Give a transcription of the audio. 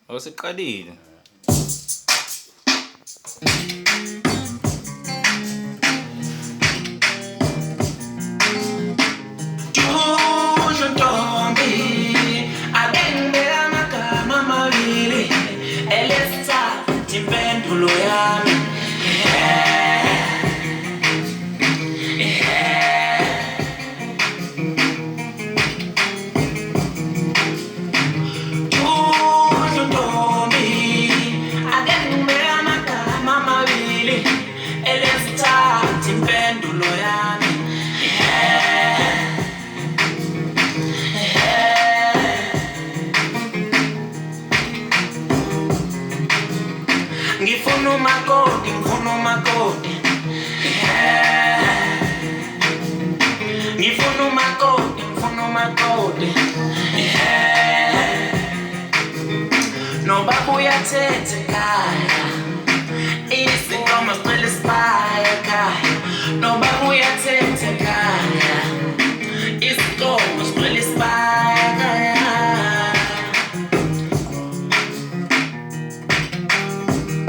Awusiqalile. Impendulo yami Ntombi ake ngimele amagama amabili elesithathu impendulo yami ngifuna umakoti ngifuna umakoti no baba uyathethe ekhaya